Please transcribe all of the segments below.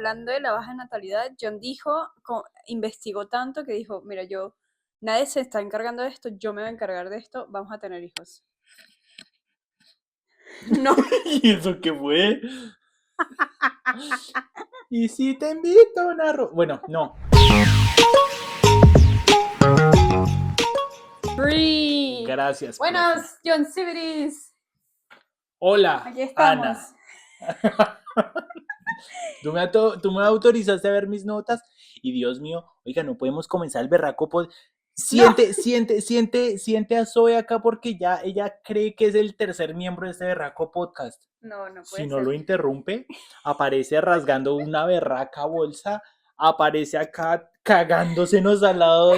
hablando de la baja natalidad, John investigó tanto que dijo, mira, nadie se está encargando de esto, yo me voy a encargar de esto, vamos a tener hijos. No. ¿Y eso qué fue? Y si te invito a una... Bueno, no. Free. Gracias. Buenos John Civities. Hola, Aquí estamos. Ana. Tú me autorizaste a ver mis notas y Dios mío, oiga, no podemos comenzar el berraco siente a Zoe acá porque ya ella cree que es el tercer miembro de este berraco podcast. No puede si no ser. lo interrumpe, aparece rasgando una berraca bolsa, aparece acá cagándosenos al lado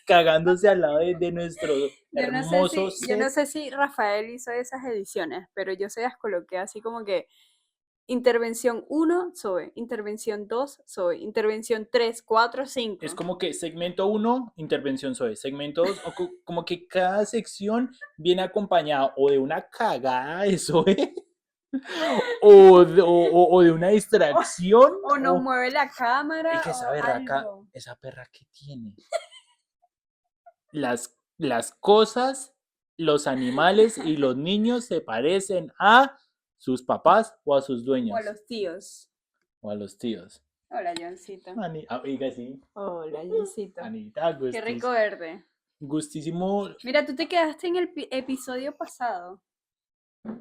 cagándose al lado de nuestro hermoso set. Yo no sé si Rafael hizo esas ediciones, pero yo se las coloqué así como que intervención 1, Zoe, intervención 2, Zoe, intervención 3, 4, 5. Es como que segmento 1, intervención Zoe, segmento 2, como que cada sección viene acompañada o de una cagada de Zoe o de una distracción. O nos mueve la cámara. Es que esa berraca, esa perra que tiene. Las cosas, los animales y los niños se parecen a sus papás o a sus dueños. O a los tíos. O a los tíos. Hola, Johncito. Oiga, sí. Hola, Johncito. Anita, gustísimo. Qué rico verde. Gustísimo. Mira, tú te quedaste en el episodio pasado.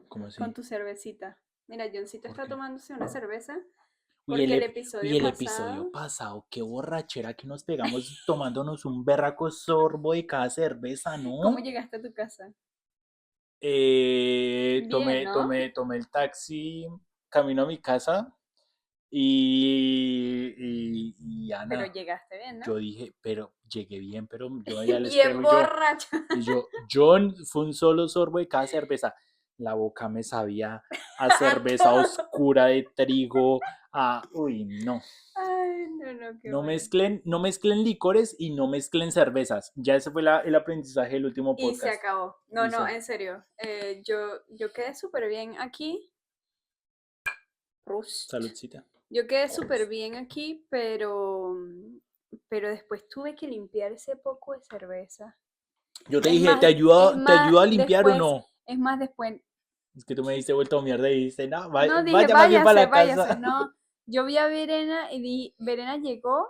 ¿Cómo así? Con tu cervecita. Mira, Johncito está tomándose una cerveza. Y el episodio pasado, qué borrachera que nos pegamos tomándonos un berraco sorbo de cada cerveza, ¿no? ¿Cómo llegaste a tu casa? Tomé el taxi, camino a mi casa y Ana. Pero llegaste bien, ¿no? Yo dije, pero llegué bien, pero yo ya les bien borracho. John, fue un solo sorbo de cada cerveza. La boca me sabía a cerveza oscura de trigo, uy, no. Ay, no mezclen licores y no mezclen cervezas. Ya ese fue el aprendizaje del último podcast. Y se acabó. En serio. Yo quedé súper bien aquí. Saludcita. Yo quedé súper bien aquí, pero después tuve que limpiar ese poco de cerveza. Yo te dije, ¿te ayuda a limpiar después, o no? Es más, después... Es que tú me diste vuelta a mierda y dijiste, no, vaya dije, más bien para la váyase. casa. No, yo vi a Verena y Verena llegó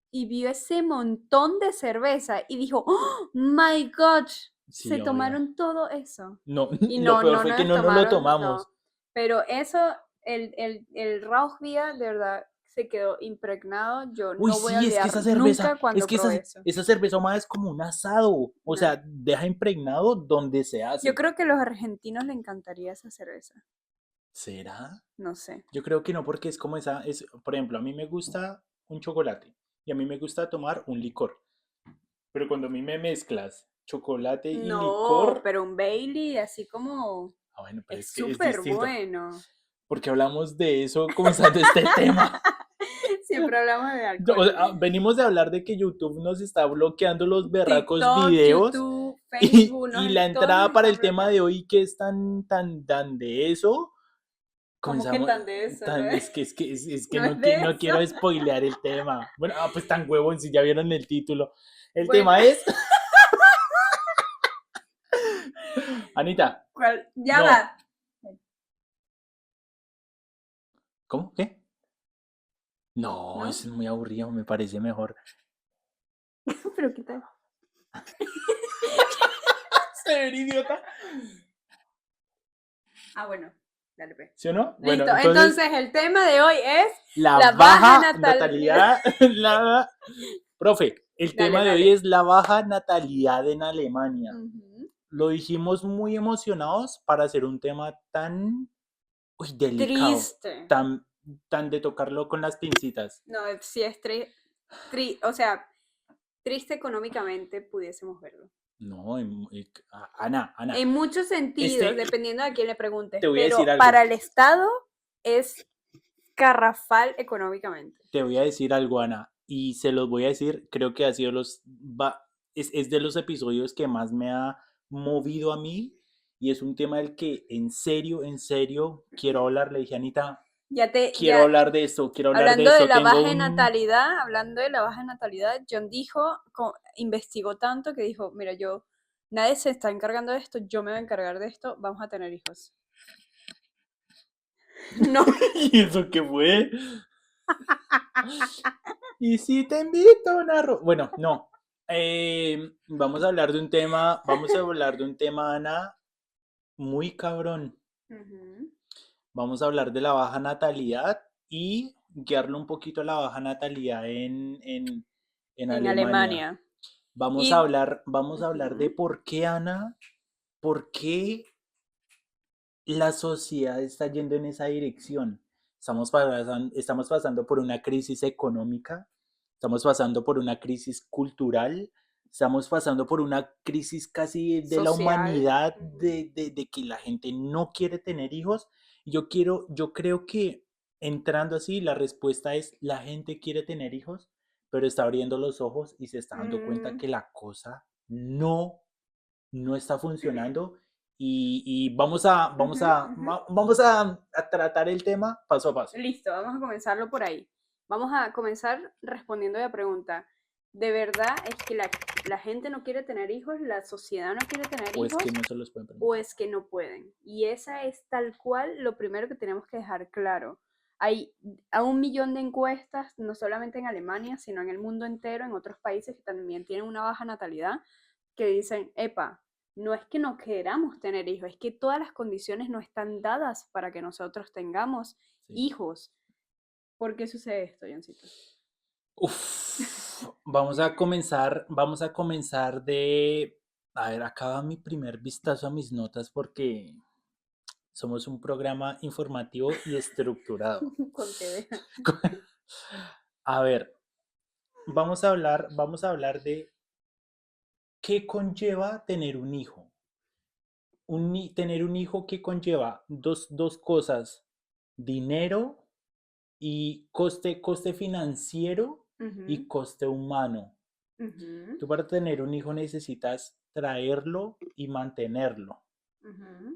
y vio ese montón de cerveza y dijo, oh my God, sí, se tomaron todo eso. No, y lo peor fue que no lo tomamos. No. Pero eso, el Rauchbier, de verdad, se quedó impregnado. Yo no voy a olvidar nunca cuando probé eso. Esa cerveza más es como un asado. O sea, deja impregnado donde se hace. Yo creo que a los argentinos les encantaría esa cerveza. ¿Será? No sé. Yo creo que no, porque es como por ejemplo, a mí me gusta un chocolate y a mí me gusta tomar un licor. Pero cuando a mí me mezclas chocolate y licor... No, pero un Bailey así como... bueno, pero es súper bueno. Porque hablamos de eso comenzando este tema. Siempre hablamos de alcohol. Venimos de hablar de que YouTube nos está bloqueando los berracos TikTok, videos. YouTube, Facebook, y la entrada para el tema de hoy, que es tan de eso. Comenzamos, ¿cómo que tan de eso? ¿no? Es que no quiero spoilear el tema. Bueno, pues tan huevón, si ya vieron el título. El tema es... Anita. ¿Cuál? Ya va. ¿Cómo? ¿Qué? No, es muy aburrido, me parece mejor. Pero ¿qué tal? Ser idiota. Bueno, dale pues. ¿Sí o no? Listo, bueno, entonces el tema de hoy es la baja natalidad. Profe, el tema de hoy es la baja natalidad en Alemania. Lo dijimos muy emocionados para hacer un tema tan delicado. Triste. Tan de tocarlo con las pincitas. No, si es o sea, triste económicamente pudiésemos verlo. No, Ana. En muchos sentidos, dependiendo de a quién le preguntes. Te voy a decir algo. Para el Estado es garrafal económicamente. Te voy a decir algo, Ana, y se los voy a decir, creo que ha sido es de los episodios que más me ha movido a mí, y es un tema del que en serio quiero hablar. Le dije, Anita, quiero hablar de esto, hablando de la baja natalidad, John investigó tanto que dijo, mira, nadie se está encargando de esto, yo me voy a encargar de esto, vamos a tener hijos. No. ¿Y eso qué fue? Y si te invito a una... Bueno, no. Vamos a hablar de un tema, Ana, muy cabrón. Vamos a hablar de la baja natalidad y guiarlo un poquito a la baja natalidad en Alemania. Vamos a hablar de por qué, Ana, por qué la sociedad está yendo en esa dirección. Estamos pasando por una crisis económica, estamos pasando por una crisis cultural, estamos pasando por una crisis casi de social, la humanidad, de que la gente no quiere tener hijos. Yo creo que entrando así, la respuesta es: la gente quiere tener hijos, pero está abriendo los ojos y se está dando cuenta que la cosa no está funcionando. Y vamos a tratar el tema paso a paso. Listo, vamos a comenzarlo por ahí. Vamos a comenzar respondiendo a la pregunta. ¿De verdad es que la gente no quiere tener hijos, la sociedad no quiere tener hijos? ¿O es que no se los pueden permitir? ¿O es que no pueden? Y esa es tal cual lo primero que tenemos que dejar claro. Hay a 1 millón de encuestas, no solamente en Alemania, sino en el mundo entero, en otros países que también tienen una baja natalidad, que dicen, epa, no es que no queramos tener hijos, es que todas las condiciones no están dadas para que nosotros tengamos hijos. ¿Por qué sucede esto, Johncito? Vamos a comenzar de... A ver, acaba mi primer vistazo a mis notas porque somos un programa informativo y estructurado. Con TV. A ver, vamos a hablar de qué conlleva tener un hijo. Tener un hijo que conlleva dos cosas: dinero y coste financiero y coste humano. Tú para tener un hijo necesitas traerlo y mantenerlo.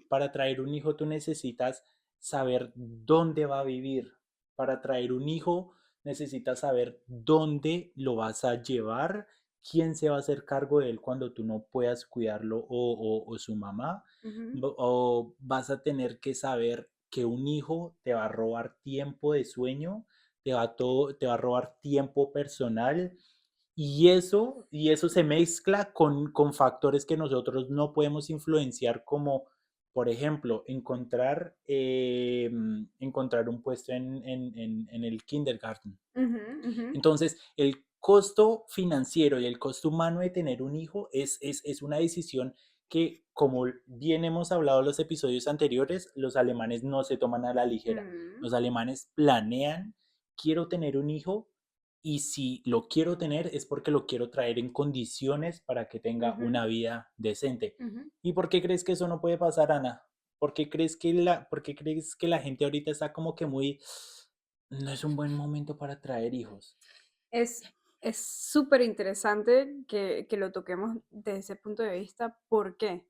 Para traer un hijo tú necesitas saber dónde va a vivir. Para traer un hijo necesitas saber dónde lo vas a llevar, quién se va a hacer cargo de él cuando tú no puedas cuidarlo o su mamá. O vas a tener que saber que un hijo te va a robar tiempo de sueño, te va a robar tiempo personal. Y eso se mezcla con factores que nosotros no podemos influenciar, como por ejemplo encontrar un puesto en el kindergarten. Entonces, el costo financiero y el costo humano de tener un hijo es una decisión que, como bien hemos hablado en los episodios anteriores, los alemanes no se toman a la ligera. Los alemanes planean: quiero tener un hijo, y si lo quiero tener es porque lo quiero traer en condiciones para que tenga una vida decente. ¿Y por qué crees que eso no puede pasar, Ana? ¿Por qué crees que la gente ahorita está como que muy... no es un buen momento para traer hijos? Es súper interesante que lo toquemos desde ese punto de vista. ¿Por qué?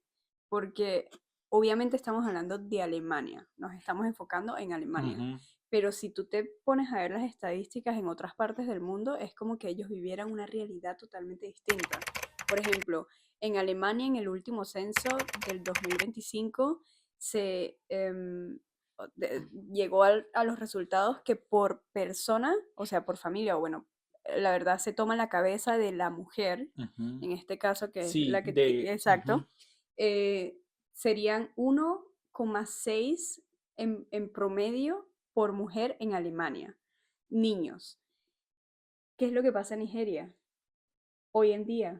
Porque obviamente estamos hablando de Alemania, nos estamos enfocando en Alemania. Pero si tú te pones a ver las estadísticas en otras partes del mundo, es como que ellos vivieran una realidad totalmente distinta. Por ejemplo, en Alemania, en el último censo del 2025, se llegó a los resultados que por persona, o sea, por familia, o bueno, la verdad se toma la cabeza de la mujer, en este caso, que es la que... Exacto. Serían 1,6 en promedio por mujer en Alemania. Niños. ¿Qué es lo que pasa en Nigeria hoy en día?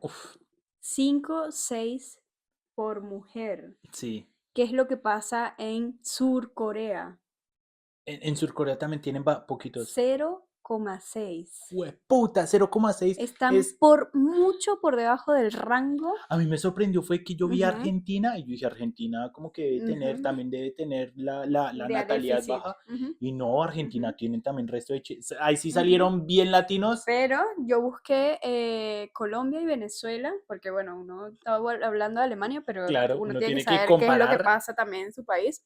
5, 6 por mujer. Sí. ¿Qué es lo que pasa en Sur Corea? En Sur Corea también tienen poquitos. 0,6. ¡Puta! 0,6. Están por mucho por debajo del rango. A mí me sorprendió fue que yo vi a Argentina y yo dije, Argentina como que también debe tener la natalidad baja. Y no, Argentina tienen también resto de... ahí sí salieron bien latinos. Pero yo busqué Colombia y Venezuela, porque bueno, uno estaba hablando de Alemania, pero claro, uno uno tiene que tiene saber que comparar qué es lo que pasa también en su país.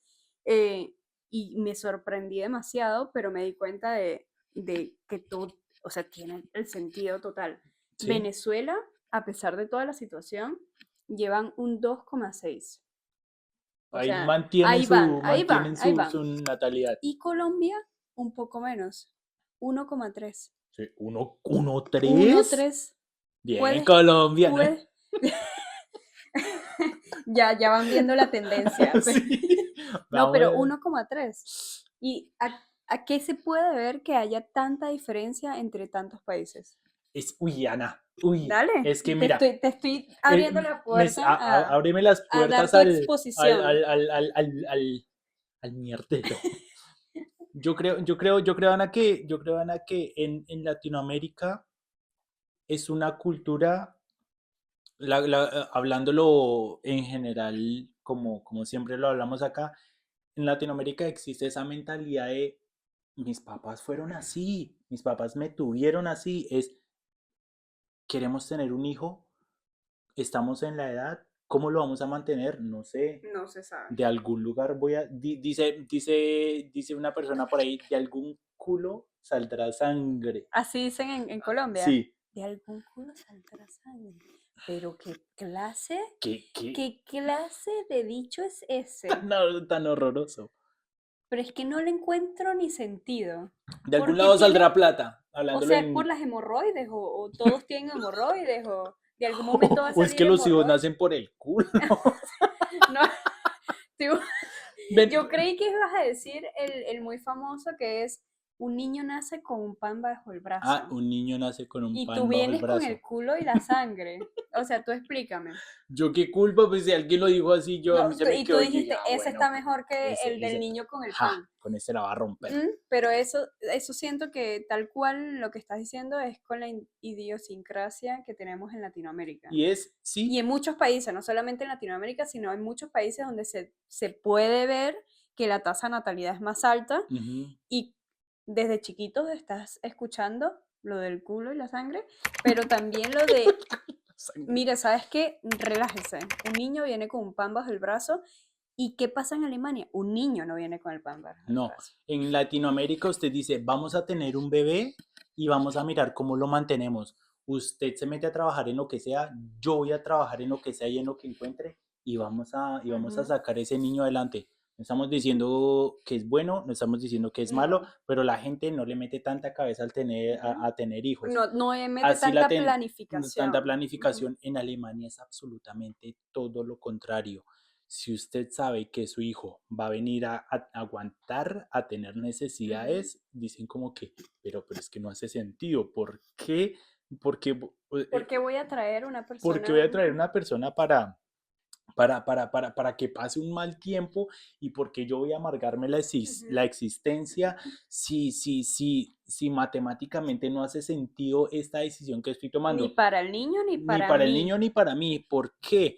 y me sorprendí demasiado, pero me di cuenta de que todo, o sea, tiene el sentido total. Sí. Venezuela, a pesar de toda la situación, llevan un 2,6. O Ahí sea, mantienen ahí van. su natalidad. Y Colombia, un poco menos, 1,3. Sí, 1,3. 1,3. Bien, Puedes, Colombia, ¿no? puedes. Ya van viendo la tendencia. Sí. No, pero 1,3. ¿Y a qué se puede ver que haya tanta diferencia entre tantos países? Uy, Ana, uy, Dale, es que mira, te estoy abriendo la puerta ábreme las a dar puertas tu al exposición. mierdero. Yo creo, Ana, que en Latinoamérica es una cultura, hablándolo en general, como siempre lo hablamos acá, en Latinoamérica existe esa mentalidad de mis papás fueron así, mis papás me tuvieron así, queremos tener un hijo, estamos en la edad, ¿cómo lo vamos a mantener? No sé. No se sabe. De algún lugar dice una persona por ahí, de algún culo saldrá sangre. Así dicen en Colombia. Sí. De algún culo saldrá sangre. Pero ¿qué clase? ¿Qué? ¿Qué clase de dicho es ese? Tan horroroso. Pero es que no le encuentro ni sentido. De algún lado saldrá plata. O sea, ¿es por las hemorroides? ¿O todos tienen hemorroides? ¿O de algún momento va a O es salir que los hijos hemorroides? nacen por el culo. No, yo creí que ibas a decir el muy famoso que es un niño nace con un pan bajo el brazo. Ah, un niño nace con un Y pan tú bajo el vienes brazo. con el culo y la sangre. O sea, tú explícame. Yo qué culpa, pues si alguien lo dijo así, yo a mí se me Y quedó. tú dijiste, ese bueno, está mejor que ese, el del niño con el ja, pan. con ese la va a romper. Pero eso siento que tal cual lo que estás diciendo es con la idiosincrasia que tenemos en Latinoamérica. Y es, sí. Y en muchos países, no solamente en Latinoamérica, sino en muchos países donde se puede ver que la tasa de natalidad es más alta. Y desde chiquitos estás escuchando lo del culo y la sangre, pero también lo de, mire, ¿sabes qué? Relájese. Un niño viene con un pan bajo el brazo. ¿Y qué pasa en Alemania? Un niño no viene con el pan bajo el brazo. En Latinoamérica usted dice, vamos a tener un bebé y vamos a mirar cómo lo mantenemos. Usted se mete a trabajar en lo que sea, yo voy a trabajar en lo que sea y en lo que encuentre y vamos a sacar ese niño adelante. No estamos diciendo que es bueno, no estamos diciendo que es malo, pero la gente no le mete tanta cabeza al a tener hijos. No mete tanta planificación. Tanta planificación. En Alemania es absolutamente todo lo contrario. Si usted sabe que su hijo va a venir a aguantar, a tener necesidades, dicen como que, pero es que no hace sentido. ¿Por qué? ¿Por qué voy a traer una persona? Porque voy a traer una persona para que pase un mal tiempo y porque yo voy a amargarme la existencia si matemáticamente no hace sentido esta decisión que estoy tomando. Ni para el niño ni para mí. Ni para el niño ni para mí. ¿Por qué?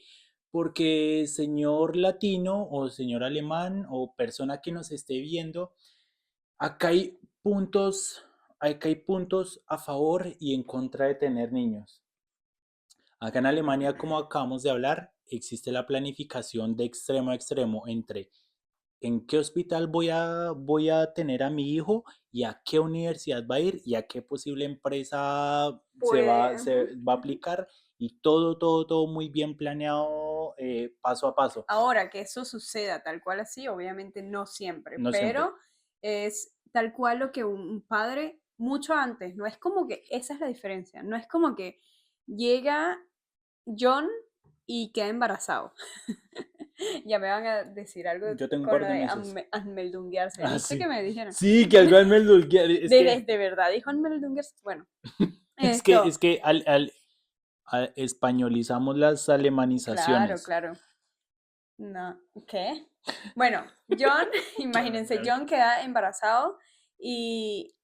Porque señor latino o señor alemán o persona que nos esté viendo, acá hay puntos a favor y en contra de tener niños. Acá en Alemania, como acabamos de hablar, existe la planificación de extremo a extremo entre en qué hospital voy a tener a mi hijo y a qué universidad va a ir y a qué posible empresa se va a aplicar, y todo muy bien planeado, paso a paso. Ahora, que eso suceda tal cual así, obviamente no siempre, pero es tal cual lo que un padre, mucho antes, no es como que, esa es la diferencia, no es como que llega John y queda embarazado. Ya me van a decir algo. Yo tengo un con par lo de de meses. anmeldunguearse. ¿Viste Sí. que me dijeron? Sí, que algo anmeldunguearse. De verdad dijo anmeldunguarse. Bueno. es que al españolizamos las alemanizaciones. Claro. No, ¿qué? Bueno, John, imagínense, John queda embarazado y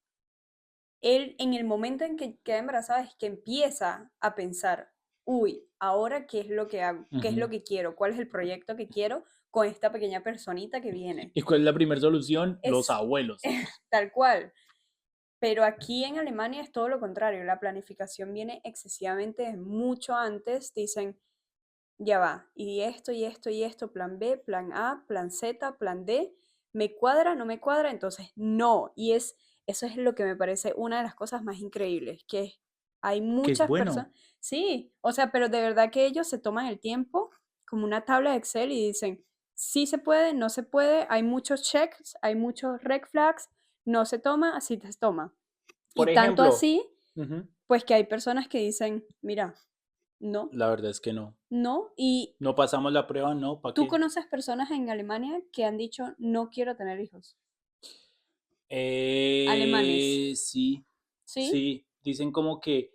él en el momento en que queda embarazada es que empieza a pensar, uy, ahora qué es lo que hago, qué es lo que quiero, cuál es el proyecto que quiero con esta pequeña personita que viene. ¿Y cuál es la primera solución? Los abuelos. Tal cual. Pero aquí en Alemania es todo lo contrario, la planificación viene excesivamente mucho antes, dicen, ya va, y esto, plan B, plan A, plan Z, plan D, ¿me cuadra? ¿No me cuadra? Entonces, no. Y eso es lo que me parece una de las cosas más increíbles, que hay Que es muchas bueno. personas, sí, o sea, pero de verdad que ellos se toman el tiempo como una tabla de Excel y dicen, sí se puede, no se puede, hay muchos checks, hay muchos red flags, no se toma, así se toma. Por Y tanto ejemplo, así, pues que hay personas que dicen, mira, no, la verdad es que no. no, y No pasamos la prueba, no, ¿para tú qué? conoces personas en Alemania que han dicho, no quiero tener hijos. Alemanes, Sí, ¿sí? sí, dicen como que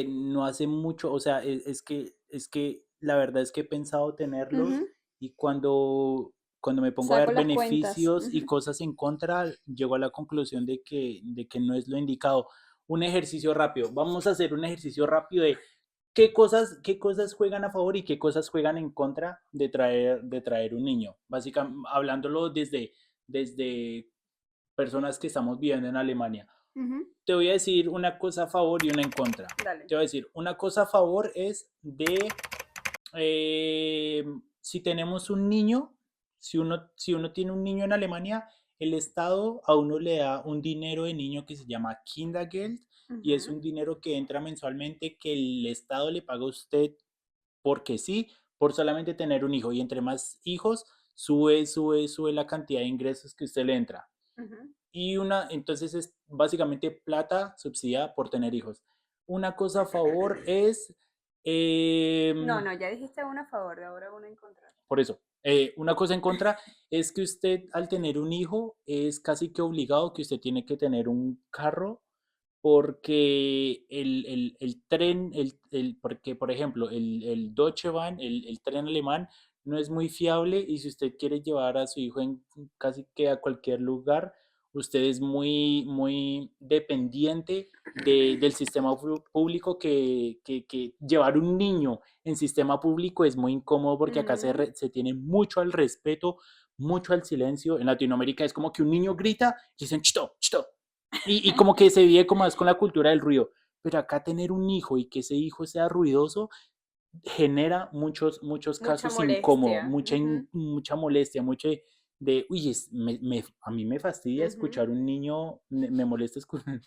no hace mucho, o sea, es que la verdad es que he pensado tenerlos Ujú. y cuando me pongo a Saco ver las cuentas. beneficios y Ujú. cosas en contra, llego a la conclusión de que no es lo indicado. Un ejercicio rápido, vamos a hacer un ejercicio rápido de qué cosas juegan a favor y qué cosas juegan en contra de traer un niño. Básicamente, hablándolo desde personas que estamos viviendo en Alemania. Ujú. Te voy a decir una cosa a favor y una en contra. Dale. Te voy a decir, una cosa a favor es si tenemos un niño, si uno tiene un niño en Alemania, el Estado a uno le da un dinero de niño que se llama Kindergeld y es Ujú. un dinero que entra mensualmente que el Estado le paga a usted porque sí, por solamente tener un hijo. Y entre más hijos, sube la cantidad de ingresos que usted le entra. Ujú. Entonces es básicamente plata subsidiada por tener hijos. Una cosa a favor es, No, no, ya dijiste una a favor, de ahora una en contra. por eso, una cosa en contra es que usted al tener un hijo es casi que obligado que usted tiene que tener un carro porque el tren, porque por ejemplo, el Deutsche Bahn, el tren alemán, no es muy fiable y si usted quiere llevar a su hijo en casi que a cualquier lugar, usted es muy dependiente del sistema público que llevar un niño en sistema público es muy incómodo porque acá Ujú. se tiene mucho al respeto, mucho al silencio. En Latinoamérica es como que un niño grita y dicen chito, chito, y como que se vive como es con la cultura del ruido. Pero acá tener un hijo y que ese hijo sea ruidoso genera muchos Mucha casos incómodos, molestia. Ujú. mucha molestia, uy, a mí me fastidia Ujú. escuchar un niño, me molesta escuchar.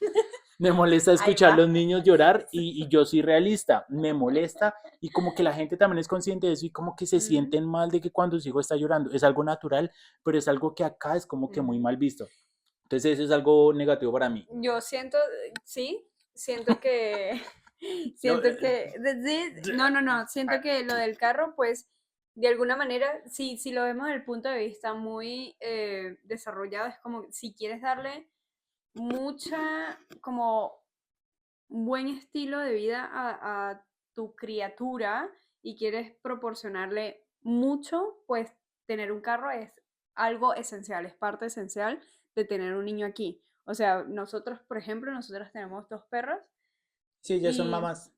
Me molesta Ahí escuchar a va. los niños llorar y yo soy realista, me molesta y como que la gente también es consciente de eso y como que se Ujú. sienten mal de que cuando su hijo está llorando es algo natural, pero es algo que acá es como que muy Ujú. mal visto. Entonces eso es algo negativo para mí. Yo siento, sí, siento que, No, siento que, no, no, no, siento que lo del carro, pues, de alguna manera, si lo vemos desde el punto de vista muy desarrollado, es como si quieres darle mucha, como, buen estilo de vida a tu criatura y quieres proporcionarle mucho, pues tener un carro es algo esencial, es parte esencial de tener un niño aquí. O sea, nosotros, por ejemplo, nosotros tenemos dos perros sí, ya son y mamás.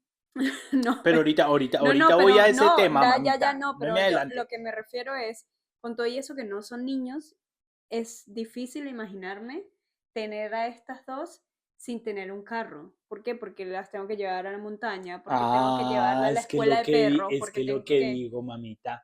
no, Pero pues, no, ahorita no, voy pero a ese no, tema, ya mamita. no, No pero me lo adelante. que me refiero es, con todo y eso que no son niños, es difícil imaginarme tener a estas dos sin tener un carro. ¿Por qué? Porque las tengo que llevar a la montaña, porque tengo que llevarla a la escuela de perros, Es porque que lo tengo que que... digo, mamita,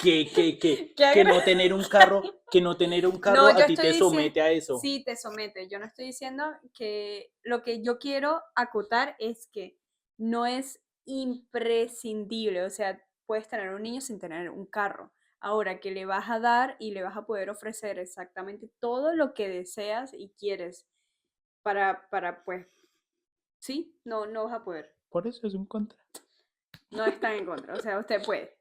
¿Qué que agra- no tener un carro, que no tener un No, carro yo a ti estoy te diciendo, somete a eso. sí, te somete. Yo no estoy diciendo que lo que yo quiero acotar es que no es imprescindible. O sea, puedes tener un niño sin tener un carro. Ahora que le vas a dar y le vas a poder ofrecer exactamente todo lo que deseas y quieres pues, sí, no, no vas a poder. Por eso es un contra. No están en contra. O sea, usted puede.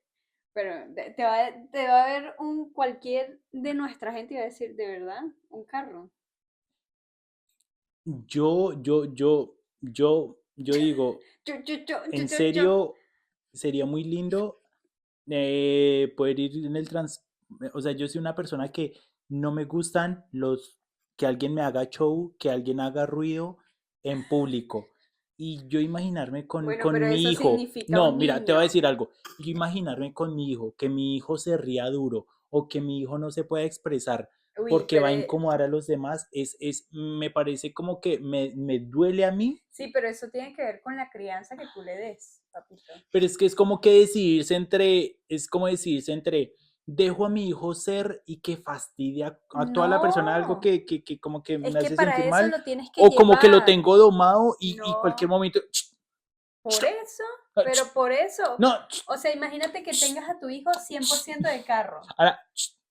Pero te va a ver un cualquier de nuestra gente y va a decir, ¿de verdad? ¿Un carro? Yo digo, en Yo. serio, sería muy lindo poder ir en el o sea, yo soy una persona que no me gustan que alguien me haga show, que alguien haga ruido en público. Y yo imaginarme Bueno, pero con mi eso hijo, significa no, un mira, te voy a niño. decir algo, yo imaginarme con mi hijo, que mi hijo se ría duro o que mi hijo no se pueda expresar Uy, porque va a incomodar a los demás, me parece como que me duele a mí. sí, pero eso tiene que ver con la crianza que tú le des, papito. Pero es que es como que decidirse entre, es como decidirse entre dejo a mi hijo ser y que fastidia a toda la persona algo que como que me hace sentir mal, o como que lo tengo domado y cualquier momento... Por eso, pero por eso. No. O sea, imagínate que tengas a tu hijo 100% de carro. Ahora,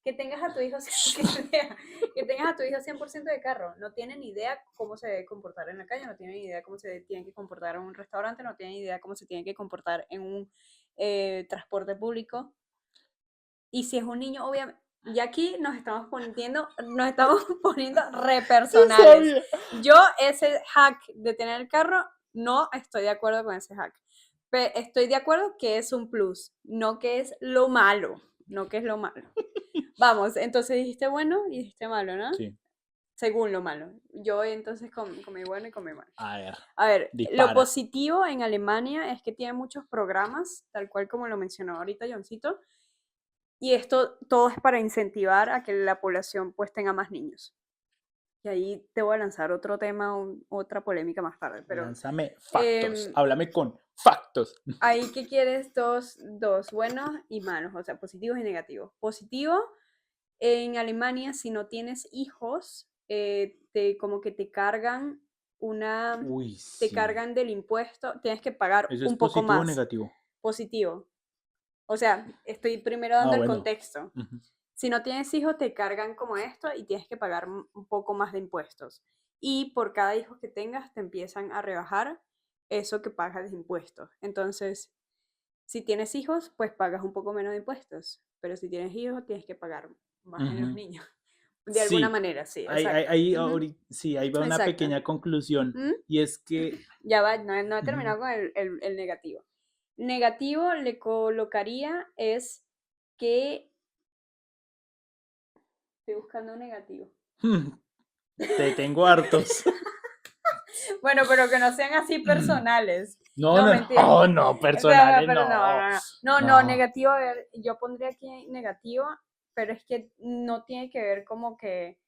que tengas a tu hijo que tengas a tu hijo 100% de carro, no tienen idea cómo se debe comportar en la calle, no tienen idea cómo se tiene que comportar en un restaurante, no tienen idea cómo se tiene que comportar en un transporte público. Y si es un niño, obviamente, y aquí nos estamos poniendo re personales. Yo ese hack de tener el carro, no estoy de acuerdo con ese hack. Pero estoy de acuerdo que es un plus, no que es lo malo, no que es lo malo. Vamos, entonces dijiste bueno y dijiste malo, ¿no? Sí. Según lo malo. Yo entonces comí bueno y comí malo. A ver, lo positivo en Alemania es que tiene muchos programas, tal cual como lo mencionó ahorita Johncito, y esto todo es para incentivar a que la población pues tenga más niños. Y ahí te voy a lanzar otro tema, otra polémica más tarde. Pero, lánzame factos, háblame con factos. Ahí que quieres dos buenos y malos, o sea, positivos y negativos. Positivo, en Alemania, si no tienes hijos, como que te cargan te cargan del impuesto, tienes que pagar un poco más. ¿Positivo o negativo? Positivo. O sea, estoy primero dando el contexto. Si no tienes hijos, te cargan como esto y tienes que pagar un poco más de impuestos. Y por cada hijo que tengas, te empiezan a rebajar eso que pagas de impuestos. Entonces, si tienes hijos, pues pagas un poco menos de impuestos. Pero si tienes hijos, tienes que pagar más en los niños. De alguna manera, sí. Ahí va una pequeña conclusión. Y es que... Ya va, no he terminado con el negativo. Negativo le colocaría es que... Estoy buscando un negativo. Te tengo hartos. Bueno, pero que no sean así personales. No, personales no. Negativo, a ver, yo pondría aquí negativo, pero es que no tiene que ver como que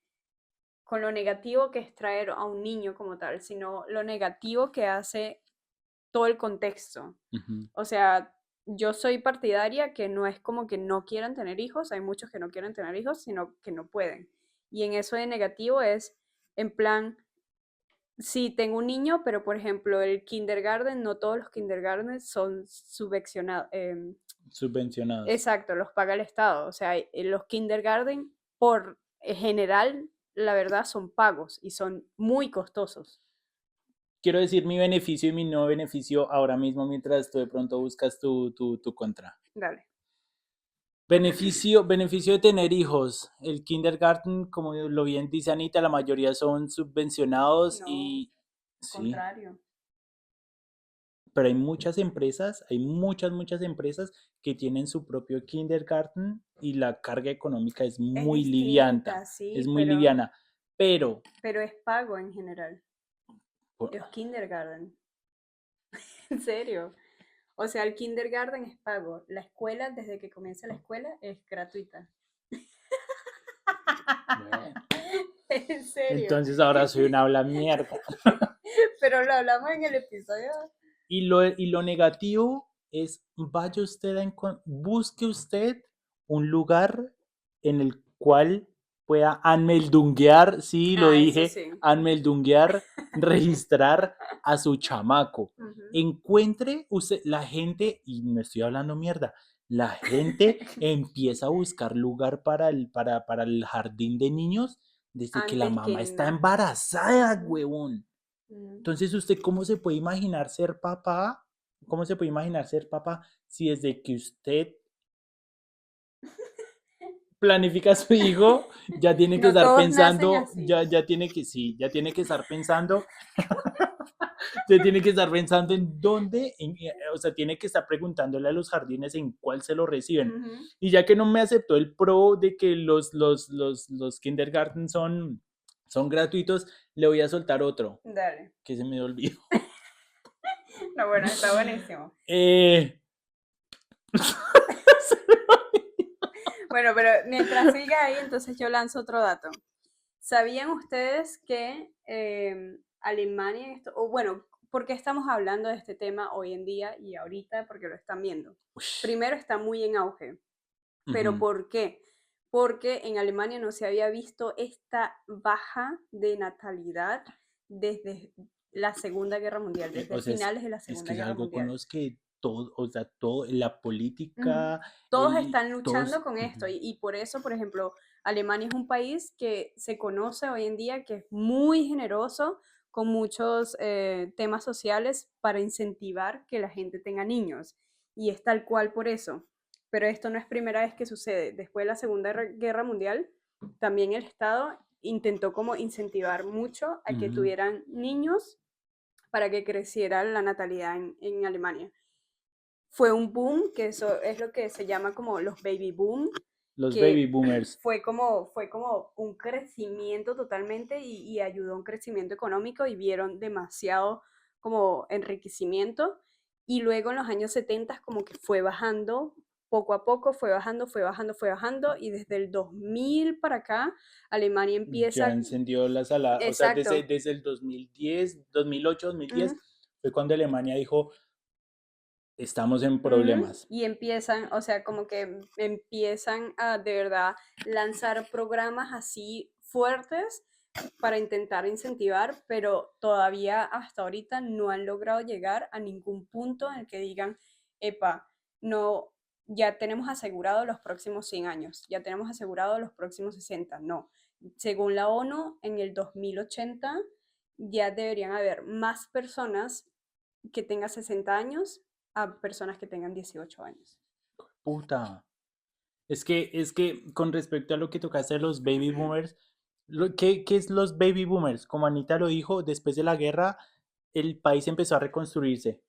con lo negativo que es traer a un niño como tal, sino lo negativo que hace todo el contexto. O sea, yo soy partidaria que no es como que no quieran tener hijos, hay muchos que no quieren tener hijos, sino que no pueden. Y en eso de negativo es, en plan, sí, tengo un niño, pero por ejemplo, el kindergarten, no todos los kindergartens son subvencionados. Subvencionados. Exacto, los paga el Estado. O sea, los kindergarten, por general, la verdad, son pagos y son muy costosos. Quiero decir mi beneficio y mi no beneficio ahora mismo mientras tú de pronto buscas tu contra. Dale. Beneficio de tener hijos. El kindergarten, como lo bien dice Anita, la mayoría son subvencionados y... Contrario. Pero hay muchas empresas, hay muchas empresas que tienen su propio kindergarten y la carga económica es muy liviana. Sí, es muy liviana. Pero es pago en general. Los kindergarten. En serio. O sea, el kindergarten es pago. La escuela, desde que comienza la escuela, es gratuita. En serio. Entonces ahora soy una habla mierda. Pero lo hablamos en el episodio. Y lo negativo es, vaya usted busque usted un lugar en el cual pueda anmeldunguear, sí, lo dije, sí. Anmeldunguear, registrar a su chamaco. Encuentre usted, la gente, y no estoy hablando mierda, la gente empieza a buscar lugar para el jardín de niños desde que la mamá está embarazada, huevón. Entonces, ¿usted cómo se puede imaginar ser papá? ¿Cómo se puede imaginar ser papá si desde que usted planifica a su hijo, ya tiene que estar pensando, ya tiene que estar pensando, tiene que estar pensando en dónde, o sea, tiene que estar preguntándole a los jardines en cuál se lo reciben. Y ya que no me aceptó el pro de que los kindergarten son gratuitos, le voy a soltar otro. Dale. Que se me olvidó. No, bueno, está buenísimo. Bueno, pero mientras siga ahí, entonces yo lanzo otro dato. ¿Sabían ustedes que Alemania, o bueno, ¿por qué estamos hablando de este tema hoy en día y ahorita? Porque lo están viendo. Primero, está muy en auge. ¿Pero por qué? Porque en Alemania no se había visto esta baja de natalidad desde la Segunda Guerra Mundial, desde finales de la Es Segunda que es Guerra algo con Mundial. los que todo, o sea, todo, la política, Todos están todos, luchando con esto y por eso, por ejemplo, Alemania es un país que se conoce hoy en día que es muy generoso con muchos temas sociales para incentivar que la gente tenga niños. Y es tal cual por eso. Pero esto no es primera vez que sucede. Después de la Segunda Guerra Mundial, también el Estado intentó como incentivar mucho a que tuvieran niños para que creciera la natalidad en Alemania. Fue un boom, que eso es lo que se llama como los baby boom, los baby que boomers. fue como un crecimiento totalmente y ayudó a un crecimiento económico y vieron demasiado como enriquecimiento. Y luego en los años 70 como que fue bajando, poco a poco fue bajando, fue bajando, fue bajando y desde el 2000 para acá Alemania Ya empieza, encendió la sala, o sea, exacto, desde el 2010, 2008, 2010, fue cuando Alemania dijo, estamos en problemas. y empiezan, o sea, como que empiezan a de verdad lanzar programas así fuertes para intentar incentivar, pero todavía hasta ahorita no han logrado llegar a ningún punto en el que digan, epa, no, ya tenemos asegurado los próximos 100 años, ya tenemos asegurado los próximos 60, no. Según la ONU, en el 2080 ya deberían haber más personas que tengan 60 años a personas que tengan 18 años. Puta. Es que con respecto a lo que tocaste de los baby boomers, ¿qué es los baby boomers? Como Anita lo dijo, después de la guerra, el país empezó a reconstruirse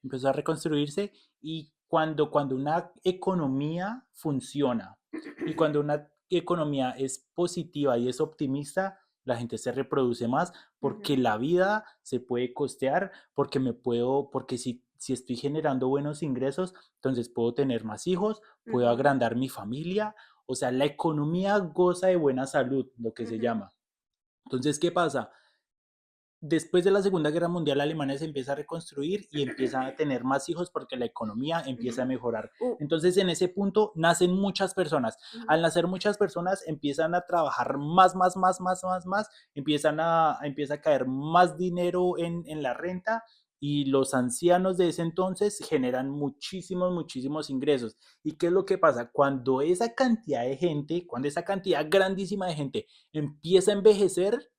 y cuando una economía funciona y cuando una economía es positiva y es optimista, la gente se reproduce más porque la vida se puede costear, porque si estoy generando buenos ingresos, entonces puedo tener más hijos, puedo agrandar mi familia, o sea, la economía goza de buena salud, lo que se llama. Entonces, ¿qué pasa? Después de la Segunda Guerra Mundial, Alemania se empieza a reconstruir y empieza a tener más hijos porque la economía empieza a mejorar. Entonces, en ese punto nacen muchas personas. Al nacer muchas personas, empiezan a trabajar más, empieza a caer más dinero en la renta y los ancianos de ese entonces generan muchísimos ingresos. ¿Y qué es lo que pasa? Cuando esa cantidad de gente, cuando esa cantidad grandísima de gente empieza a envejecer,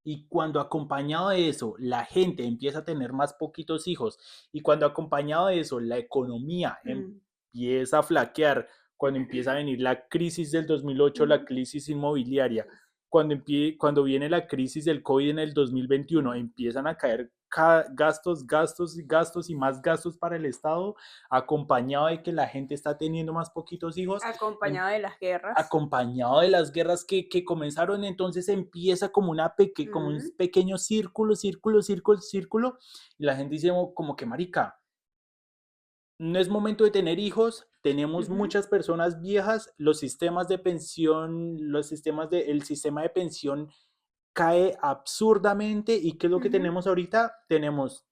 y cuando acompañado de eso la gente empieza a tener más poquitos hijos y cuando acompañado de eso la economía empieza a flaquear, cuando empieza a venir la crisis del 2008, la crisis inmobiliaria, cuando viene la crisis del COVID en el 2021, empiezan a caer gastos y más gastos para el Estado, acompañado de que la gente está teniendo más poquitos hijos, acompañado de las guerras. acompañado de las guerras que comenzaron, entonces empieza como, como un pequeño círculo, y la gente dice como que marica, no es momento de tener hijos, tenemos muchas personas viejas, los sistemas de pensión, el sistema de pensión cae absurdamente, y ¿qué es lo que tenemos ahorita? Tenemos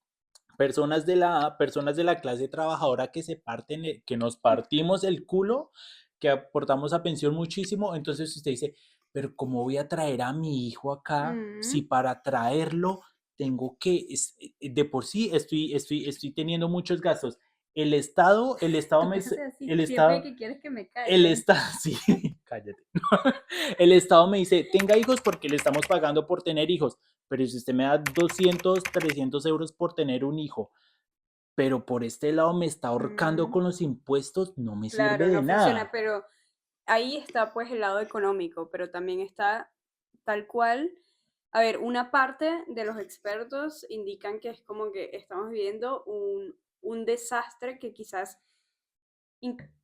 personas de la clase trabajadora que nos partimos el culo, que aportamos a pensión muchísimo, entonces usted dice, pero ¿cómo voy a traer a mi hijo acá si para traerlo tengo de por sí estoy teniendo muchos gastos? El Siempre Estado, que quieres que me el calle. Estado, sí, cállate. El Estado me dice, tenga hijos porque le estamos pagando por tener hijos, pero si usted me da 200, 300 euros por tener un hijo, pero por este lado me está ahorcando con los impuestos, no me sirve Claro, de no funciona, nada. pero ahí está pues el lado económico, pero también está tal cual. A ver, una parte de los expertos indican que es como que estamos viviendo un desastre que quizás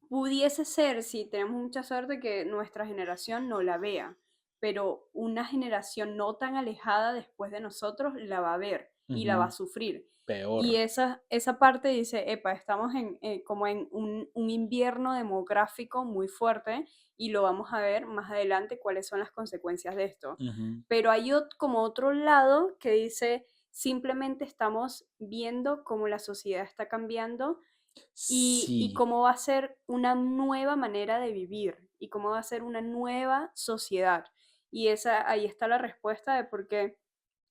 pudiese ser, si tenemos mucha suerte, que nuestra generación no la vea, pero una generación no tan alejada después de nosotros la va a ver y la va a sufrir. Y Peor. esa parte dice, epa, estamos como en un invierno demográfico muy fuerte y lo vamos a ver más adelante cuáles son las consecuencias de esto. Pero hay como otro lado que dice, simplemente estamos viendo cómo la sociedad está cambiando y Sí, cómo va a ser una nueva manera de vivir y cómo va a ser una nueva sociedad. Y ahí está la respuesta de por qué,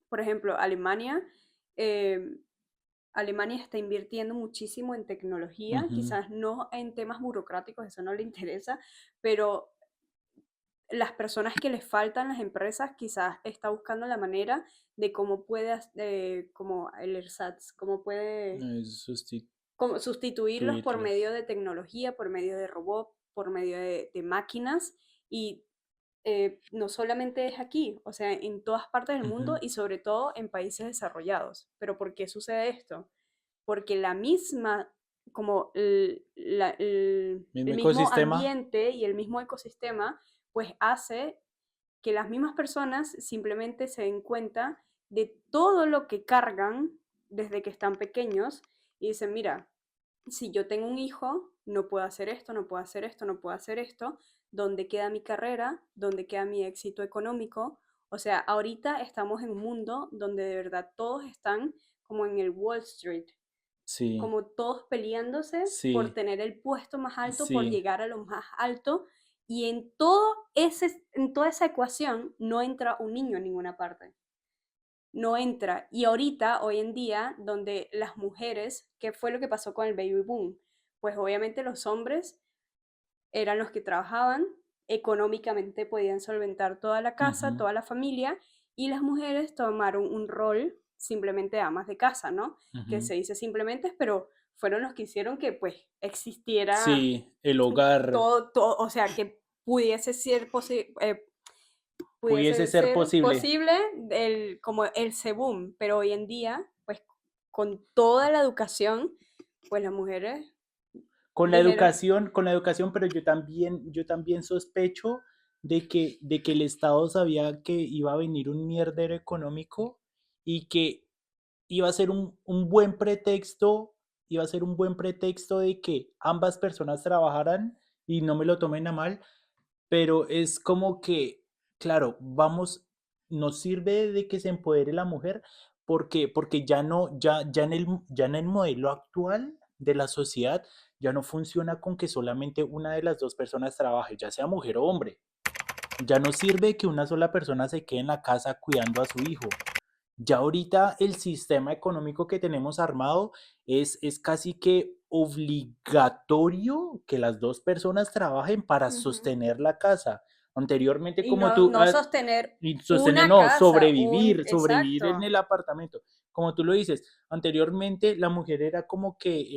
por ejemplo, Alemania está invirtiendo muchísimo en tecnología, quizás no en temas burocráticos, eso no le interesa, pero las personas que les faltan, las empresas, quizás está buscando la manera de cómo puede, como el ersatz, cómo puede como sustituirlos por medio de tecnología, por medio de robots, por medio de máquinas, y no solamente es aquí, o sea, en todas partes del mundo y sobre todo en países desarrollados. ¿Pero por qué sucede esto? Porque la misma, como el mismo ambiente y el mismo ecosistema, pues hace que las mismas personas simplemente se den cuenta de todo lo que cargan desde que están pequeños y dicen, mira, si yo tengo un hijo, no puedo hacer esto, no puedo hacer esto, no puedo hacer esto, ¿dónde queda mi carrera? ¿Dónde queda mi éxito económico? O sea, ahorita estamos en un mundo donde de verdad todos están como en el Wall Street, como todos peleándose por tener el puesto más alto, por llegar a lo más alto, y en toda esa ecuación no entra un niño en ninguna parte. No entra. Y ahorita, hoy en día, donde las mujeres, ¿qué fue lo que pasó con el baby boom? Pues obviamente los hombres eran los que trabajaban, económicamente podían solventar toda la casa, toda la familia, y las mujeres tomaron un rol simplemente de amas de casa, ¿no? Que se dice simplemente, pero fueron los que hicieron que pues existiera el hogar. Todo, o sea, que pudiese ser pudiese ser posible como el boom, pero hoy en día, pues con toda la educación, pues las mujeres con la educación, pero yo también sospecho de que el Estado sabía que iba a venir un mierdero económico y que iba a ser un buen pretexto, de que ambas personas trabajaran, y no me lo tomen a mal, pero es como que, claro, nos sirve de que se empodere la mujer, porque ya en el modelo actual de la sociedad ya no funciona con que solamente una de las dos personas trabaje, ya sea mujer o hombre. Ya no sirve que una sola persona se quede en la casa cuidando a su hijo. Ya ahorita el sistema económico que tenemos armado es casi que obligatorio que las dos personas trabajen para sostener la casa. Anteriormente, y como no, tú... no sostener sostener, una no, casa, sobrevivir exacto. en el apartamento. Como tú lo dices, anteriormente la mujer era como que